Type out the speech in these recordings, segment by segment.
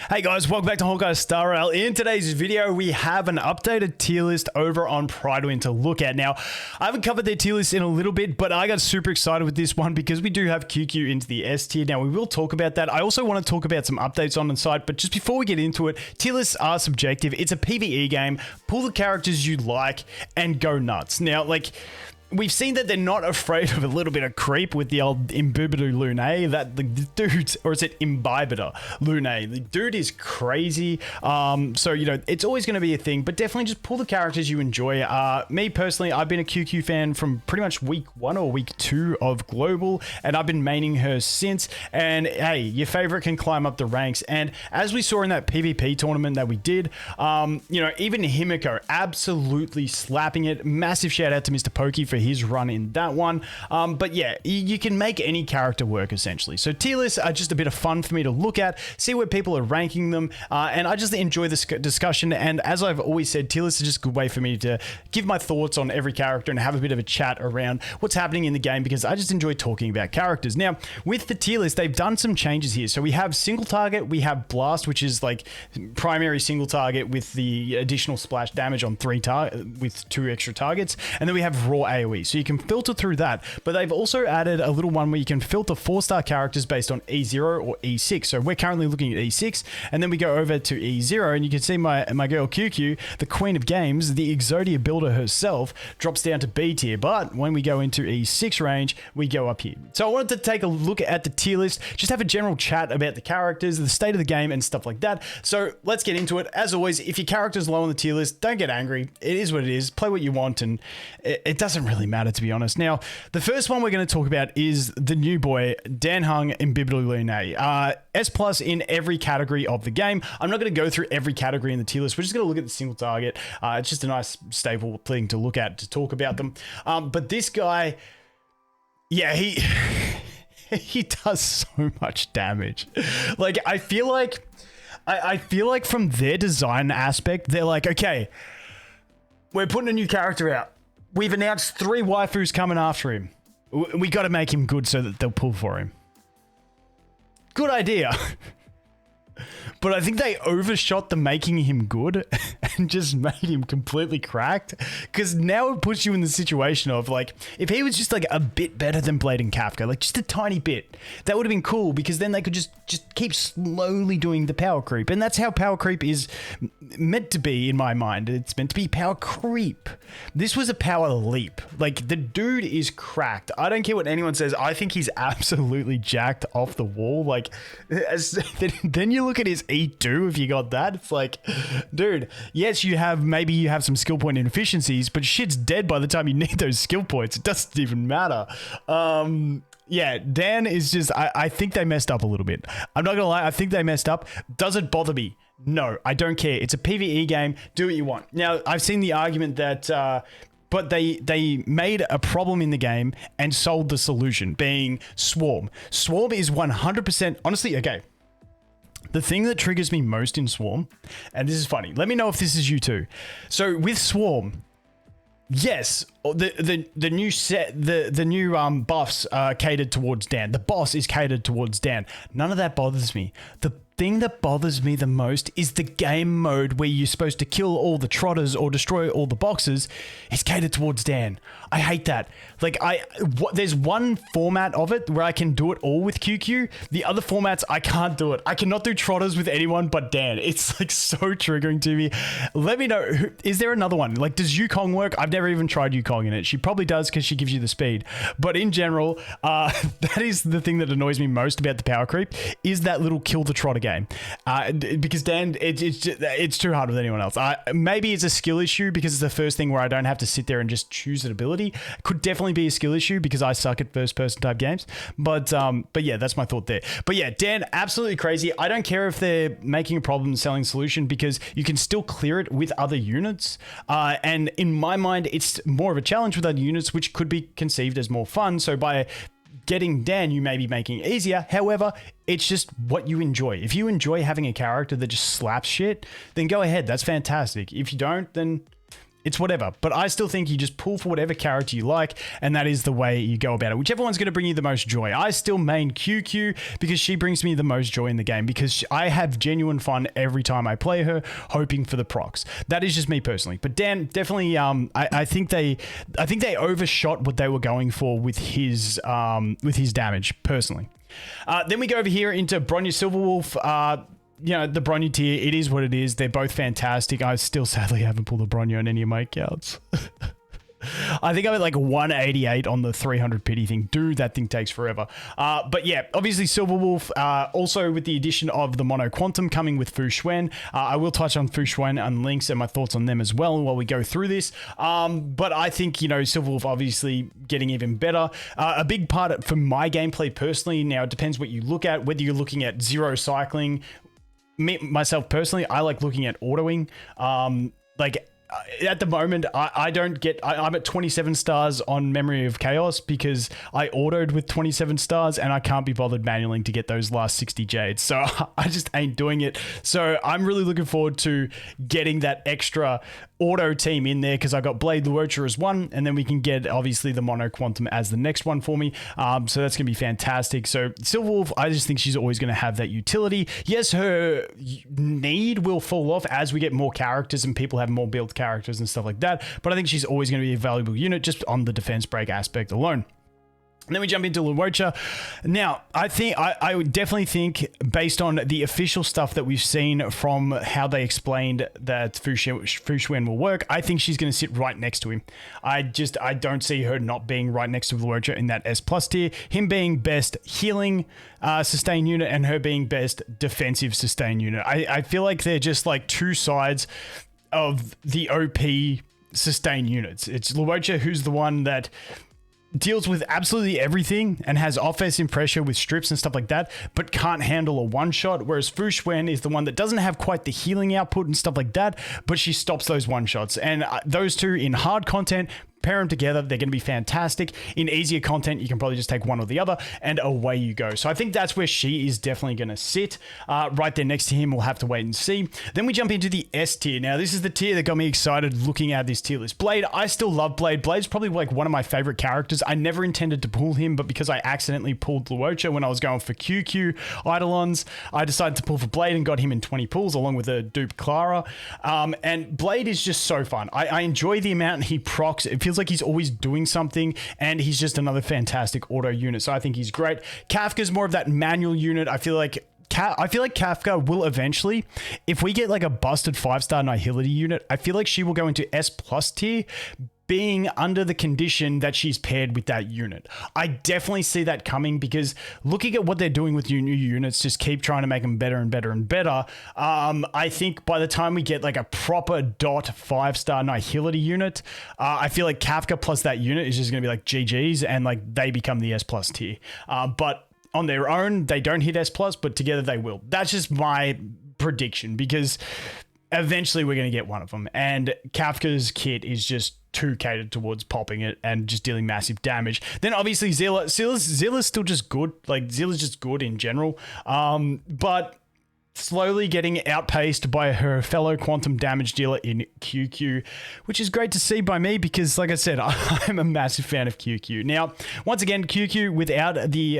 Hey guys, welcome back to Honkai Star Rail. In today's video, we have an updated tier list over on Pridewin to look at. Now, I haven't covered their tier list in a little bit, but I got super excited with this one because we do have Qingque into the S tier. Now, we will talk about that. I also want to talk about some updates on the site, but just before we get into it, tier lists are subjective. It's a PvE game. Pull the characters you like and go nuts. Now, we've seen that they're not afraid of a little bit of creep with the old Imbibitor Lunae. That the dude, or is it Imbibitor Lunae? The dude is crazy. So, you know, it's always going to be a thing, but definitely just pull the characters you enjoy. Me personally, I've been a Qingque fan from pretty much week 1 or week 2 of Global, and I've been maining her since. And hey, your favorite can climb up the ranks. And as we saw in that PvP tournament that we did, you know, even Himiko absolutely slapping it. Massive shout out to Mr. Pokey for his run in that one. But yeah, you can make any character work essentially. So tier lists are just a bit of fun for me to look at, see where people are ranking them, and I just enjoy this discussion. And as I've always said, tier lists are just a good way for me to give my thoughts on every character and have a bit of a chat around what's happening in the game, because I just enjoy talking about characters. Now, with the tier list, they've done some changes here. So we have single target, we have blast, which is like primary single target with the additional splash damage on 3 with 2 extra targets, and then we have raw AoE. So you can filter through that, but they've also added a little one where you can filter 4-star characters based on E0 or E6. So we're currently looking at E6, and then we go over to E0, and you can see my girl Qingque, the queen of games, the Exodia builder herself, drops down to B tier. But when we go into E6 range, we go up here. So I wanted to take a look at the tier list, just have a general chat about the characters, the state of the game, and stuff like that. So let's get into it. As always, if your character's low on the tier list, don't get angry. It is what it is. Play what you want, and it doesn't really matter, to be honest. Now, the first one we're going to talk about is the new boy, Dan Heng Imbibitor Lunae. S+ in every category of the game. I'm not going to go through every category in the tier list. We're just going to look at the single target. It's just a nice, stable thing to look at, to talk about them. But this guy, yeah, he does so much damage. Like, I feel like from their design aspect, they're like, okay, we're putting a new character out. We've announced 3 waifus coming after him. We got to make him good so that they'll pull for him. Good idea. But I think they overshot the making him good and just made him completely cracked. Because now it puts you in the situation of, like, if he was just like a bit better than Blade and Kafka, like just a tiny bit, that would have been cool, because then they could just keep slowly doing the power creep. And that's how power creep is meant to be in my mind. It's meant to be power creep. This was a power leap. Like, the dude is cracked. I don't care what anyone says. I think he's absolutely jacked off the wall. Like, then you look at his E2, if you got that, it's like, dude, yes, maybe you have some skill point inefficiencies, but shit's dead by the time you need those skill points. It doesn't even matter. Yeah, Dan is just, I think they messed up a little bit. I'm not gonna lie, I think they messed up. Does it bother me? No, I don't care. It's a PvE game. Do what you want. Now, I've seen the argument that but they made a problem in the game and solved the solution, being Swarm. Swarm is 100%, honestly, okay. The thing that triggers me most in Swarm, and this is funny, let me know if this is you too. So with Swarm, yes, the new set, the new buffs are catered towards Dan. The boss is catered towards Dan. None of that bothers me. The thing that bothers me the most is the game mode where you're supposed to kill all the trotters or destroy all the boxes is catered towards Dan. I hate that. Like, there's one format of it where I can do it all with Qingque. The other formats, I can't do it. I cannot do trotters with anyone but Dan. It's like so triggering to me. Let me know, is there another one? Like, does Yukong work? I've never even tried Yukong in it. She probably does because she gives you the speed. But in general, that is the thing that annoys me most about the power creep, is that little kill the trotter game. Because Dan, it's too hard with anyone else. Maybe it's a skill issue because it's the first thing where I don't have to sit there and just choose an ability. Could definitely be a skill issue because I suck at first person type games. But yeah, that's my thought there. But yeah, Dan, absolutely crazy. I don't care if they're making a problem selling solution, because you can still clear it with other units. And in my mind, it's more of a challenge with other units, which could be conceived as more fun. So by getting Dan, you may be making it easier. However, it's just what you enjoy. If you enjoy having a character that just slaps shit, then go ahead. That's fantastic. If you don't, then it's whatever. But I still think you just pull for whatever character you like, and that is the way you go about it. Whichever one's going to bring you the most joy. I still main Qingque because she brings me the most joy in the game, because I have genuine fun every time I play her, hoping for the procs. That is just me personally. But Dan, definitely, I think they overshot what they were going for with his damage personally. Then we go over here into Bronya Silverwolf. You know, the Bronya tier, it is what it is. They're both fantastic. I still sadly haven't pulled a Bronya on any of my accounts. I think I'm at like 188 on the 300 pity thing. Dude, that thing takes forever. But yeah, obviously Silverwolf, also with the addition of the Mono Quantum coming with Fu Xuan. I will touch on Fu Xuan and links and my thoughts on them as well while we go through this. But I think, you know, Silverwolf obviously getting even better. A big part for my gameplay personally, now it depends what you look at, whether you're looking at zero cycling. Myself personally, I like looking at autoing. At the moment, I'm at 27 stars on Memory of Chaos because I autoed with 27 stars and I can't be bothered manually to get those last 60 jades. So I just ain't doing it. So I'm really looking forward to getting that extra auto team in there, because I got Blade Luocha as one, and then we can get obviously the Mono Quantum as the next one for me. So that's gonna be fantastic. So Silverwolf, I just think she's always gonna have that utility. Yes, her need will fall off as we get more characters and people have more build characters and stuff like that, but I think she's always going to be a valuable unit just on the defense break aspect alone. And then we jump into Luocha. Now, I would definitely think, based on the official stuff that we've seen from how they explained that Fu Xuan will work, I think she's going to sit right next to him. I don't see her not being right next to Luocha in that S+ tier. Him being best healing sustain unit and her being best defensive sustain unit. I feel like they're just like two sides of the OP sustain units. It's Luocha who's the one that deals with absolutely everything and has offensive pressure with strips and stuff like that, but can't handle a one-shot, whereas Fu Xuan is the one that doesn't have quite the healing output and stuff like that, but she stops those one-shots. And those two in hard content, pair them together, they're going to be fantastic. In easier content, you can probably just take one or the other and away you go. So I think that's where she is definitely going to sit right there next to him. We'll have to wait and see. Then we jump into the S tier. Now, this is the tier that got me excited looking at this tier list. Blade, I still love Blade. Blade's probably like one of my favorite characters. I never intended to pull him, but because I accidentally pulled Luocha when I was going for Qingque Eidolons, I decided to pull for Blade and got him in 20 pulls along with a dupe Clara. And Blade is just so fun. I enjoy the amount he procs. It feels like he's always doing something, and he's just another fantastic auto unit. So I think he's great. Kafka's more of that manual unit. I feel like Kafka will eventually, if we get like a busted 5-star Nihility unit, I feel like she will go into S+ tier, being under the condition that she's paired with that unit. I definitely see that coming, because looking at what they're doing with new units, just keep trying to make them better and better and better. I think by the time we get like a proper dot 5-star Nihility unit, I feel like Kafka plus that unit is just going to be like GG's, and like they become the S+ tier. But on their own, they don't hit S+, but together they will. That's just my prediction, because eventually we're going to get one of them. And Kafka's kit is just too catered towards popping it and just dealing massive damage. Then obviously Seele's still just good. Like, Seele's just good in general. But slowly getting outpaced by her fellow quantum damage dealer in Qingque, which is great to see by me, because like I said, I'm a massive fan of Qingque. Now, once again, Qingque without the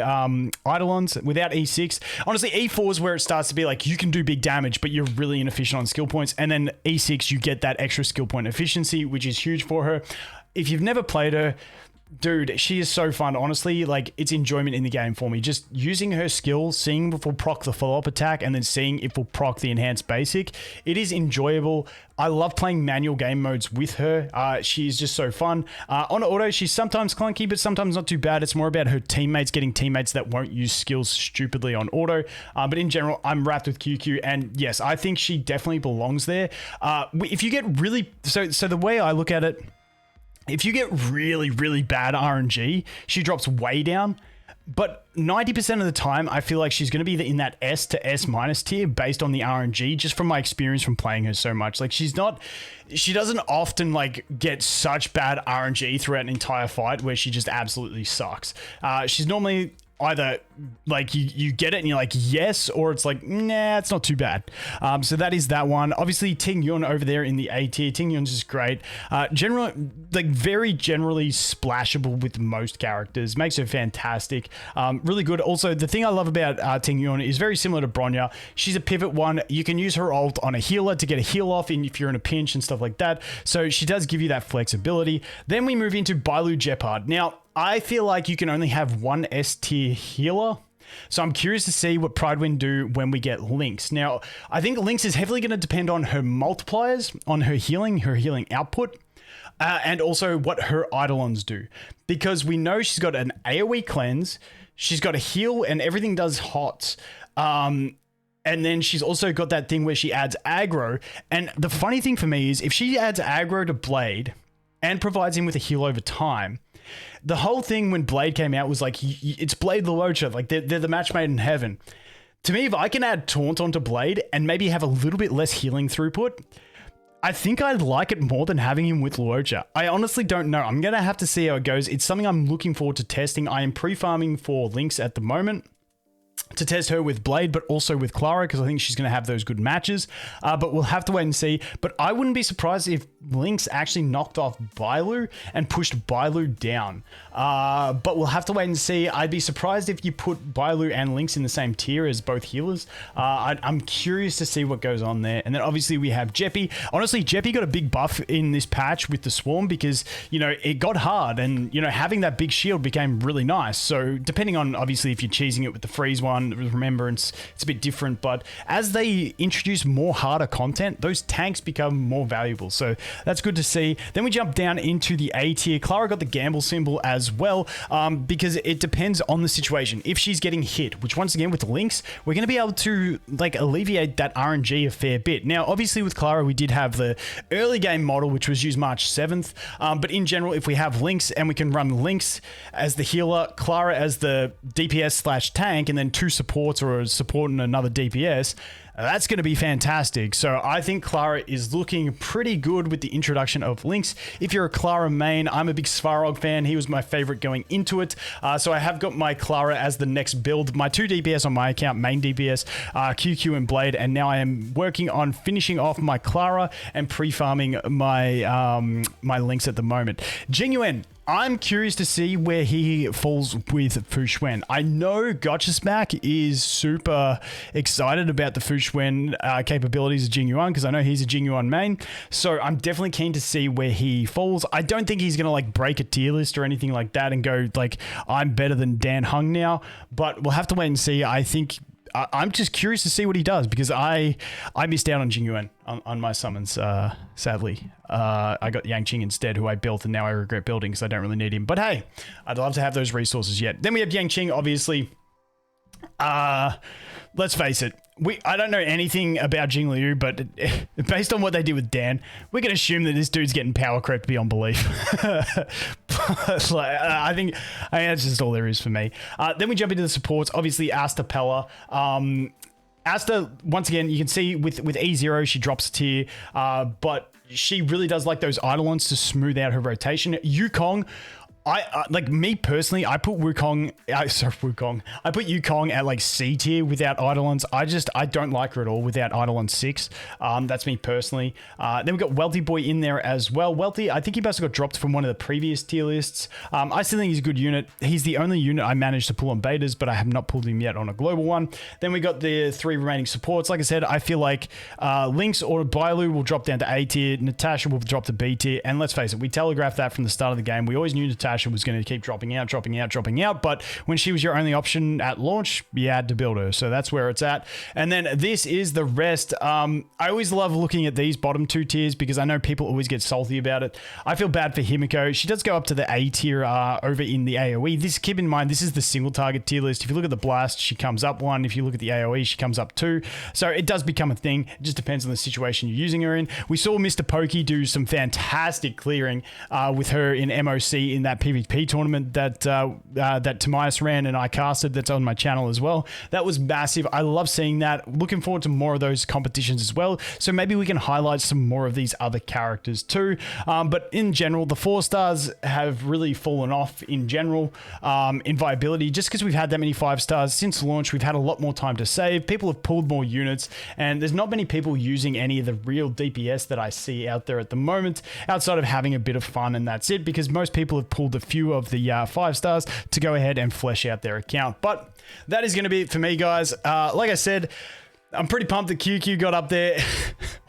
Eidolons, without E6, honestly, E4 is where it starts to be like, you can do big damage, but you're really inefficient on skill points. And then E6, you get that extra skill point efficiency, which is huge for her. If you've never played her, dude, she is so fun. Honestly, like, it's enjoyment in the game for me. Just using her skill, seeing if we'll proc the follow-up attack, and then seeing if we'll proc the enhanced basic. It is enjoyable. I love playing manual game modes with her. She is just so fun. On auto, she's sometimes clunky, but sometimes not too bad. It's more about her teammates getting teammates that won't use skills stupidly on auto. But in general, I'm wrapped with Qingque, and yes, I think she definitely belongs there. If you get really... So the way I look at it, if you get really, really bad RNG, she drops way down. But 90% of the time, I feel like she's going to be in that S to S- tier based on the RNG, just from my experience from playing her so much. Like, she doesn't often like get such bad RNG throughout an entire fight where she just absolutely sucks. She's normally either like you get it and you're like, yes, or it's like, nah, it's not too bad. So that is that one. Obviously, Ting Yun over there in the A tier. Ting Yun's just great. Very generally splashable with most characters. Makes her fantastic. Really good. Also, the thing I love about Ting Yun is very similar to Bronya. She's a pivot one. You can use her ult on a healer to get a heal off if you're in a pinch and stuff like that. So she does give you that flexibility. Then we move into Bailu Jeopard. Now, I feel like you can only have one S tier healer. So I'm curious to see what Pridewind do when we get Lynx. Now, I think Lynx is heavily going to depend on her multipliers, on her healing output, and also what her Eidolons do. Because we know she's got an AoE cleanse, she's got a heal, and everything does hots. And then she's also got that thing where she adds aggro. And the funny thing for me is if she adds aggro to Blade and provides him with a heal over time, the whole thing when Blade came out was like, it's Blade Luocha, like they're the match made in heaven. To me, if I can add Taunt onto Blade and maybe have a little bit less healing throughput, I think I'd like it more than having him with Luocha. I honestly don't know. I'm going to have to see how it goes. It's something I'm looking forward to testing. I am pre-farming for Lynx at the moment to test her with Blade, but also with Clara, because I think she's going to have those good matches. But we'll have to wait and see. But I wouldn't be surprised if Lynx actually knocked off Bailu and pushed Bailu down. But we'll have to wait and see. I'd be surprised if you put Bailu and Lynx in the same tier as both healers. I'm curious to see what goes on there. And then obviously we have Jeppy. Honestly, Jeppy got a big buff in this patch with the Swarm because, it got hard and, having that big shield became really nice. So depending on, obviously, if you're cheesing it with the freeze one, remember, it's a bit different. But as they introduce more harder content, those tanks become more valuable. So that's good to see. Then we jump down into the A tier. Clara got the gamble symbol as well, because it depends on the situation. If she's getting hit, which once again with Lynx, we're going to be able to alleviate that RNG a fair bit. Now, obviously with Clara, we did have the early game model, which was used March 7th. But in general, if we have Lynx and we can run Lynx as the healer, Clara as the DPS/tank, and then two supports or a support and another DPS, that's going to be fantastic. So I think Clara is looking pretty good with the introduction of Lynx. If you're a Clara main, I'm a big Svarog fan. He was my favorite going into it. So I have got my Clara as the next build. My two DPS on my account, main DPS, QQ and Blade. And now I am working on finishing off my Clara and pre-farming my, my Lynx at the moment. Genuine. I'm curious to see where he falls with Fu Xuan. I know Gotchasmack is super excited about the Fu Xuan capabilities of Jing Yuan because I know he's a Jing Yuan main. So I'm definitely keen to see where he falls. I don't think he's going to break a tier list or anything like that and go I'm better than Dan Heng now. But we'll have to wait and see. I think I'm just curious to see what he does because I missed out on Jing Yuan on my summons, sadly. I got Yang Qing instead, who I built, and now I regret building because I don't really need him. But hey, I'd love to have those resources yet. Then we have Yang Qing, obviously. Let's face it. I don't know anything about Jing Liu, but based on what they did with Dan, we can assume that this dude's getting power crept beyond belief. But, I think that's just all there is for me. Then we jump into the supports. Obviously, Asta Pella. Asta, once again, you can see with E0, she drops a tier, but she really does like those Eidolons to smooth out her rotation. Yukong, me personally, I put Wukong, I put Yukong at C tier without Eidolons. I don't like her at all without Eidolon 6. That's me personally. Then we've got Welty Boy in there as well. Welty, I think he must have got dropped from one of the previous tier lists. I still think he's a good unit. He's the only unit I managed to pull on betas, but I have not pulled him yet on a global one. Then we got the three remaining supports. Like I said, I feel like Lynx or Bailu will drop down to A tier. Natasha will drop to B tier. And let's face it, we telegraphed that from the start of the game. We always knew Natasha was going to keep dropping out, but when she was your only option at launch, you had to build her. So that's where it's at. And then this is the rest. I always love looking at these bottom two tiers because I know people always get salty about it. I feel bad for Himiko. She does go up to the A tier over in the AoE. Keep in mind, this is the single target tier list. If you look at the Blast, she comes up one. If you look at the AoE, she comes up two. So it does become a thing. It just depends on the situation you're using her in. We saw Mr. Pokey do some fantastic clearing with her in MOC in that PvP tournament that that Tomias ran and I casted. That's on my channel as well. That was massive. I love seeing that. Looking forward to more of those competitions as well. So maybe we can highlight some more of these other characters too. But in general, the 4-stars have really fallen off in general in viability, just because we've had that many 5-stars since launch. We've had a lot more time to save. People have pulled more units, and there's not many people using any of the real DPS that I see out there at the moment, outside of having a bit of fun, and that's it, because most people have pulled a few of the 5-stars to go ahead and flesh out their account. But that is going to be it for me, guys. Like I said, I'm pretty pumped that Qingque got up there.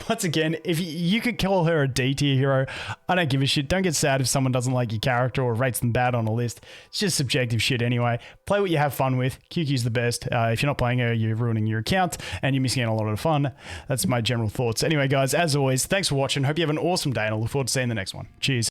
Once again, if you could call her a D tier hero, I don't give a shit. Don't get sad if someone doesn't like your character or rates them bad on a list. It's just subjective shit anyway. Play what you have fun with. Qingque's the best. If you're not playing her, you're ruining your account and you're missing out on a lot of the fun. That's my general thoughts. Anyway, guys, as always, thanks for watching. Hope you have an awesome day, and I look forward to seeing the next one. Cheers.